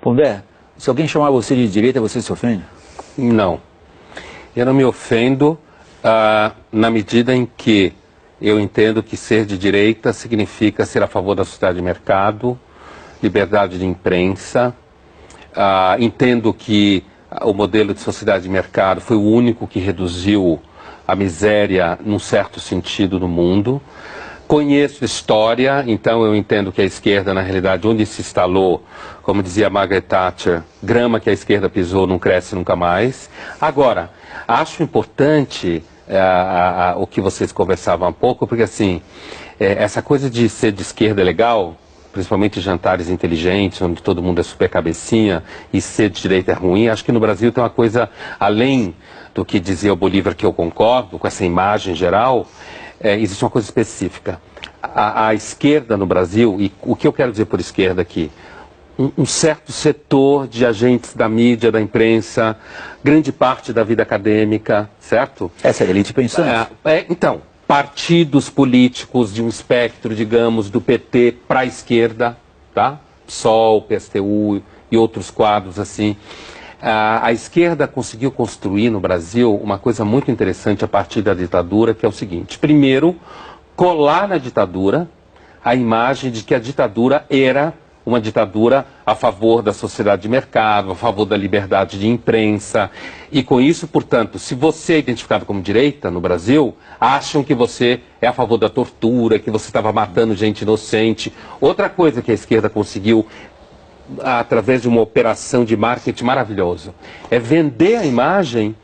Pondé, se alguém chamar você de direita, você se ofende? Não. Eu não me ofendo na medida em que eu entendo que ser de direita significa ser a favor da sociedade de mercado, liberdade de imprensa. Entendo que o modelo de sociedade de mercado foi o único que reduziu a miséria, num certo sentido, no mundo. Conheço história, então eu entendo que a esquerda, na realidade, onde se instalou, como dizia Margaret Thatcher, grama que a esquerda pisou não cresce nunca mais. Agora, acho importante o que vocês conversavam há pouco, porque assim, essa coisa de ser de esquerda é legal, principalmente jantares inteligentes, onde todo mundo é super cabecinha, e ser de direita é ruim. Acho que no Brasil tem uma coisa, além do que dizia o Bolívar, que eu concordo, com essa imagem geral, existe uma coisa específica. A esquerda no Brasil, e o que eu quero dizer por esquerda aqui, um certo setor de agentes da mídia, da imprensa, grande parte da vida acadêmica, certo? Essa é a elite pensante. Então, partidos políticos de um espectro, digamos, do PT para a esquerda, tá? PSOL, PSTU e outros quadros assim. A esquerda conseguiu construir no Brasil uma coisa muito interessante a partir da ditadura, que é o seguinte: primeiro, colar na ditadura a imagem de que a ditadura era uma ditadura a favor da sociedade de mercado, a favor da liberdade de imprensa. E com isso, portanto, se você é identificado como direita no Brasil, acham que você é a favor da tortura, que você estava matando gente inocente. Outra coisa que a esquerda conseguiu, através de uma operação de marketing maravilhoso, é vender a imagem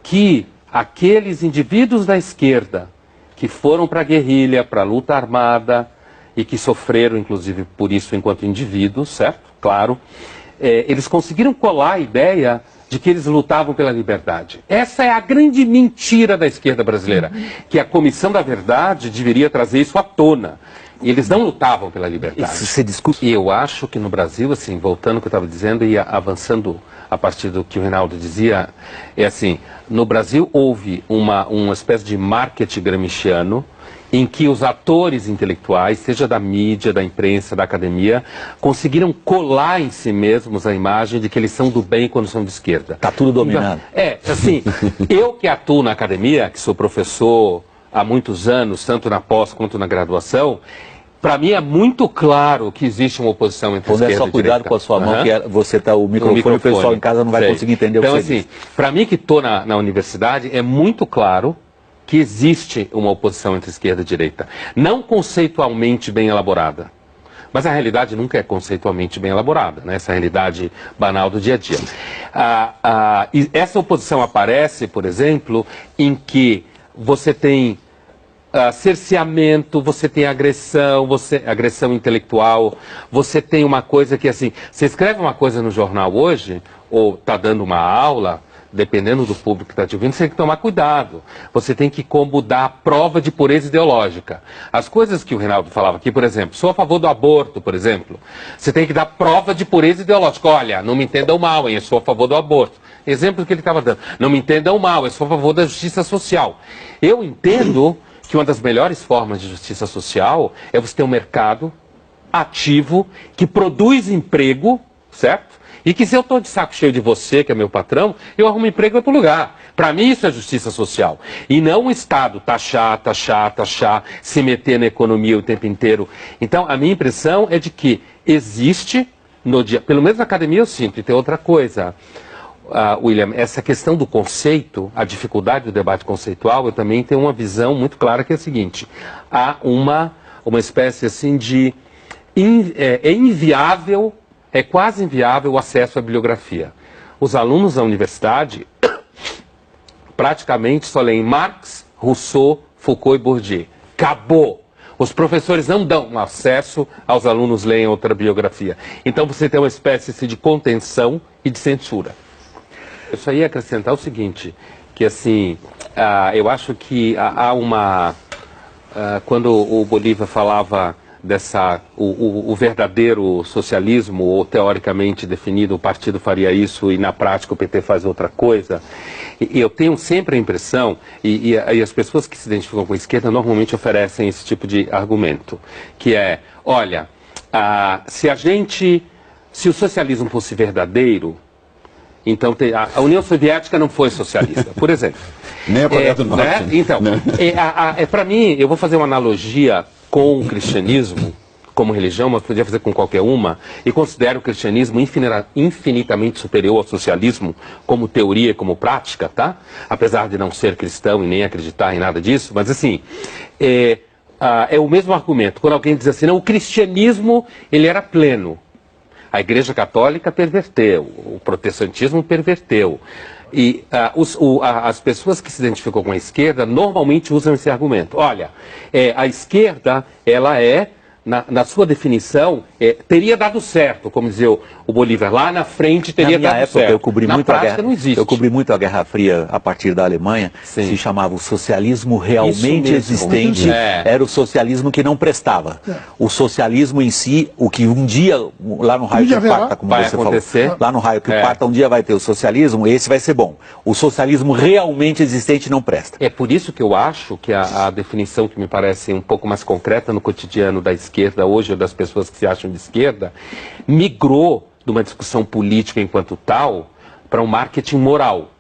que aqueles indivíduos da esquerda que foram para a guerrilha, para a luta armada, e que sofreram, inclusive, por isso enquanto indivíduos, certo? Claro. Eles conseguiram colar a ideia de que eles lutavam pela liberdade. Essa é a grande mentira da esquerda brasileira, que a Comissão da Verdade deveria trazer isso à tona. E eles não lutavam pela liberdade. Isso se discute. E eu acho que no Brasil, assim, voltando ao que eu estava dizendo e avançando a partir do que o Reinaldo dizia, é assim, no Brasil houve uma espécie de marketing gramsciano, em que os atores intelectuais, seja da mídia, da imprensa, da academia, conseguiram colar em si mesmos a imagem de que eles são do bem quando são de esquerda. Está tudo dominado. Assim, eu que atuo na academia, que sou professor há muitos anos, tanto na pós quanto na graduação, para mim é muito claro que existe uma oposição entre esquerda e direita. Só cuidado com a sua mão, que você está o microfone, o pessoal em casa não vai conseguir entender o que você diz. Então, assim, para mim que estou na universidade, é muito claro que existe uma oposição entre esquerda e direita. Não conceitualmente bem elaborada, mas a realidade nunca é conceitualmente bem elaborada, né? Essa realidade banal do dia a dia. E essa oposição aparece, por exemplo, em que você tem cerceamento, você tem agressão, agressão intelectual, você tem uma coisa que, assim, você escreve uma coisa no jornal hoje, ou está dando uma aula, dependendo do público que está te ouvindo, você tem que tomar cuidado. Você tem que como dar a prova de pureza ideológica. As coisas que o Reinaldo falava aqui, por exemplo, sou a favor do aborto, por exemplo. Você tem que dar prova de pureza ideológica. Olha, não me entendam mal, hein, eu sou a favor do aborto. Exemplo que ele estava dando. Não me entendam mal, eu sou a favor da justiça social. Eu entendo que uma das melhores formas de justiça social é você ter um mercado ativo que produz emprego, certo? E que se eu estou de saco cheio de você, que é meu patrão, eu arrumo emprego em outro lugar. Para mim isso é justiça social. E não o Estado taxar, se meter na economia o tempo inteiro. Então a minha impressão é de que existe, no dia, pelo menos na academia eu sinto, e tem outra coisa, William, essa questão do conceito, a dificuldade do debate conceitual, eu também tenho uma visão muito clara que é a seguinte: há uma espécie assim de... é inviável... É quase inviável o acesso à bibliografia. Os alunos da universidade praticamente só leem Marx, Rousseau, Foucault e Bourdieu. Acabou! Os professores não dão acesso aos alunos lerem outra bibliografia. Então você tem uma espécie de contenção e de censura. Eu só ia acrescentar o seguinte, que assim, eu acho que há uma... quando o Bolívar falava o verdadeiro socialismo, ou teoricamente definido, o partido faria isso e na prática o PT faz outra coisa. E eu tenho sempre a impressão, e as pessoas que se identificam com a esquerda normalmente oferecem esse tipo de argumento, que é, olha, se se o socialismo fosse verdadeiro, então a União Soviética não foi socialista, por exemplo. Nem a Coreia do Norte. Né? Então, para mim, eu vou fazer uma analogia com o cristianismo, como religião, mas podia fazer com qualquer uma, e considero o cristianismo infinitamente superior ao socialismo como teoria e como prática, tá? Apesar de não ser cristão e nem acreditar em nada disso, mas assim, é o mesmo argumento. Quando alguém diz assim, não, o cristianismo, ele era pleno. A Igreja Católica perverteu, o protestantismo perverteu. E as pessoas que se identificam com a esquerda normalmente usam esse argumento. Olha, a esquerda, ela na sua definição, teria dado certo, como dizia o Bolívar, lá na frente teria dado certo. Eu cobri muito a guerra, não existe. Eu cobri muito a Guerra Fria a partir da Alemanha. Sim. Se chamava o socialismo realmente existente, era o socialismo que não prestava. O socialismo em si, o que um dia, lá no raio que parta, como você falou, lá no raio que parta, um dia vai ter o socialismo, esse vai ser bom. O socialismo realmente existente não presta. É por isso que eu acho que a definição que me parece um pouco mais concreta no cotidiano da esquerda hoje, ou das pessoas que se acham de esquerda, migrou de uma discussão política enquanto tal para um marketing moral.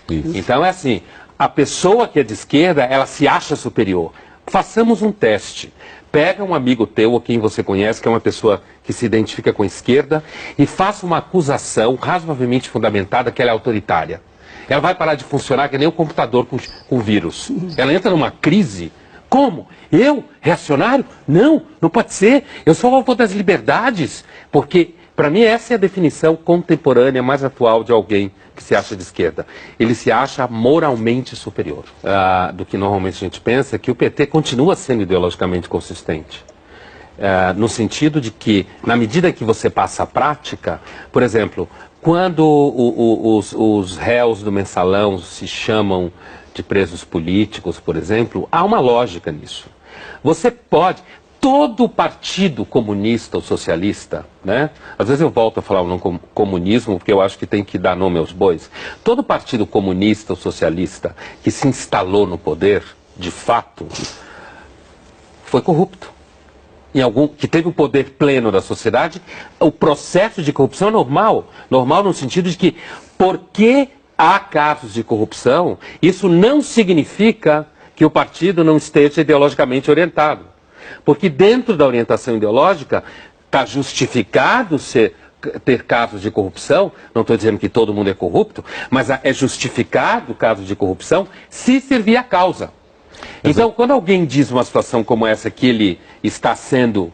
Isso. Então é assim, a pessoa que é de esquerda, ela se acha superior. Façamos um teste. Pega um amigo teu ou quem você conhece, que é uma pessoa que se identifica com a esquerda, e faça uma acusação razoavelmente fundamentada que ela é autoritária. Ela vai parar de funcionar que nem um computador com vírus. Ela entra numa crise. Como? Eu? Reacionário? Não, não pode ser. Eu sou a favor das liberdades. Porque, para mim, essa é a definição contemporânea mais atual de alguém que se acha de esquerda. Ele se acha moralmente superior do que normalmente a gente pensa, que o PT continua sendo ideologicamente consistente. No sentido de que, na medida que você passa a prática, por exemplo, quando os réus do mensalão se chamam de presos políticos, por exemplo, há uma lógica nisso. Você pode, todo partido comunista ou socialista, né? Às vezes eu volto a falar o nome comunismo, porque eu acho que tem que dar nome aos bois. Todo partido comunista ou socialista que se instalou no poder, de fato, foi corrupto. Que teve o poder pleno da sociedade, o processo de corrupção é normal. Normal no sentido de que, porque há casos de corrupção, isso não significa que o partido não esteja ideologicamente orientado. Porque dentro da orientação ideológica está justificado ter casos de corrupção, não estou dizendo que todo mundo é corrupto, mas é justificado o caso de corrupção se servir a causa. Então, quando alguém diz uma situação como essa, que ele está sendo,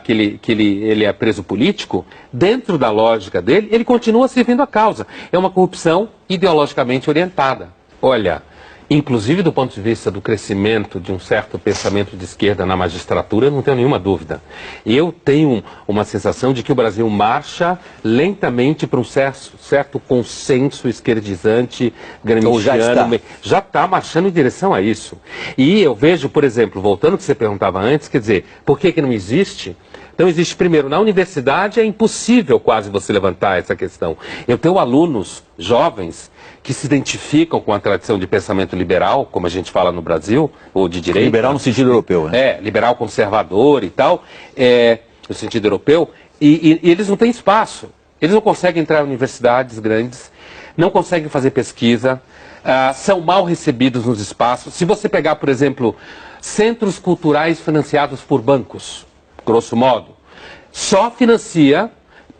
que ele é preso político, dentro da lógica dele, ele continua servindo a causa. É uma corrupção ideologicamente orientada. Olha, inclusive do ponto de vista do crescimento de um certo pensamento de esquerda na magistratura, eu não tenho nenhuma dúvida. Eu tenho uma sensação de que o Brasil marcha lentamente para um certo consenso esquerdizante, gramsciano. Já está marchando em direção a isso. E eu vejo, por exemplo, voltando ao que você perguntava antes, quer dizer, por que não existe? Então existe, primeiro, na universidade é impossível quase você levantar essa questão. Eu tenho alunos jovens que se identificam com a tradição de pensamento liberal, como a gente fala no Brasil, ou de direita. Liberal no sentido europeu, né? Liberal conservador e tal, no sentido europeu, e eles não têm espaço. Eles não conseguem entrar em universidades grandes, não conseguem fazer pesquisa, são mal recebidos nos espaços. Se você pegar, por exemplo, centros culturais financiados por bancos, grosso modo, só financia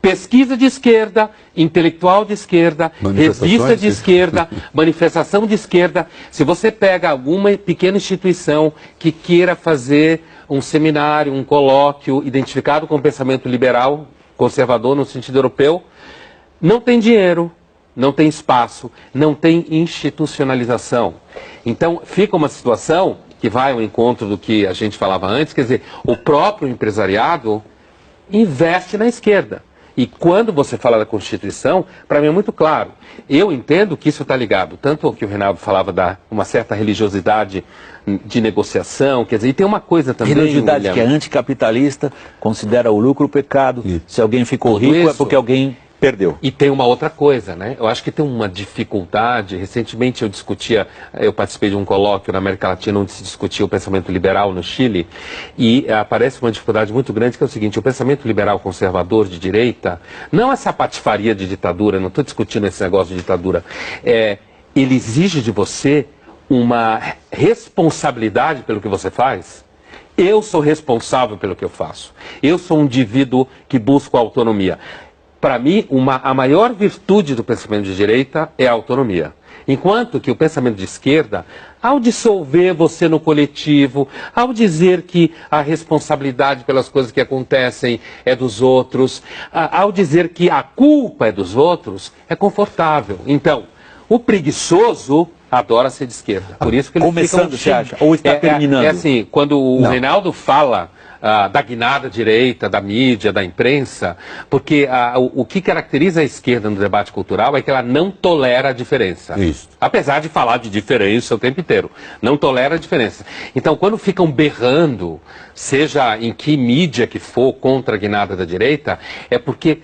pesquisa de esquerda, intelectual de esquerda, revista de esquerda, manifestação de esquerda. Se você pega alguma pequena instituição que queira fazer um seminário, um colóquio identificado com o pensamento liberal, conservador no sentido europeu, não tem dinheiro, não tem espaço, não tem institucionalização. Então fica uma situação que vai ao encontro do que a gente falava antes, quer dizer, o próprio empresariado investe na esquerda. E quando você fala da Constituição, para mim é muito claro. Eu entendo que isso está ligado, tanto ao que o Reinaldo falava da uma certa religiosidade de negociação, quer dizer, e tem uma coisa também... Religiosidade que é anticapitalista, considera o lucro pecado, se alguém ficou rico é porque alguém Perdeu. E tem uma outra coisa, né? Eu acho que tem uma dificuldade. Recentemente eu participei de um colóquio na América Latina onde se discutia o pensamento liberal no Chile, e aparece uma dificuldade muito grande, que é o seguinte: o pensamento liberal conservador de direita, não essa patifaria de ditadura, não estou discutindo esse negócio de ditadura, ele exige de você uma responsabilidade pelo que você faz. Eu sou responsável pelo que eu faço. Eu sou um indivíduo que busca autonomia. Para mim, a maior virtude do pensamento de direita é a autonomia. Enquanto que o pensamento de esquerda, ao dissolver você no coletivo, ao dizer que a responsabilidade pelas coisas que acontecem é dos outros, ao dizer que a culpa é dos outros, é confortável. Então, o preguiçoso adora ser de esquerda. Por isso que ele começando, você acha? Ou está terminando? É assim, quando o Reinaldo fala da guinada direita, da mídia, da imprensa, porque o que caracteriza a esquerda no debate cultural é que ela não tolera a diferença. Isso. Apesar de falar de diferença o tempo inteiro. Não tolera a diferença. Então, quando ficam berrando, seja em que mídia que for, contra a guinada da direita, é porque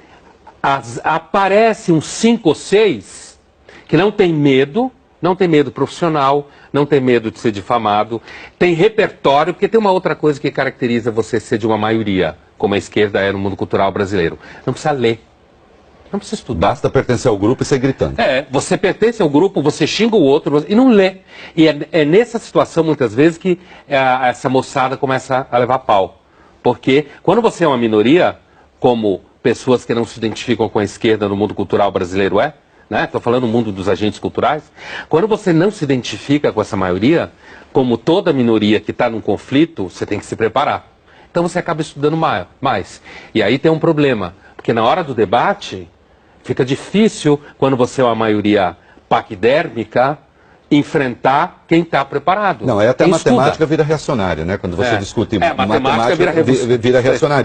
aparece uns 5 ou 6 que não tem medo profissional, não tem medo de ser difamado, tem repertório, porque tem uma outra coisa que caracteriza você ser de uma maioria, como a esquerda é no mundo cultural brasileiro. Não precisa ler, não precisa estudar. Basta pertencer ao grupo e sair gritando. Você pertence ao grupo, você xinga o outro e não lê. E é nessa situação, muitas vezes, que essa moçada começa a levar pau. Porque quando você é uma minoria, como pessoas que não se identificam com a esquerda no mundo cultural brasileiro Estou falando do mundo dos agentes culturais. Quando você não se identifica com essa maioria, como toda minoria que está num conflito, você tem que se preparar. Então você acaba estudando mais. E aí tem um problema, porque na hora do debate, fica difícil, quando você é uma maioria paquidérmica, enfrentar quem está preparado. Não, até a matemática vira reacionária, né? Quando você discute matemática vira reacionária.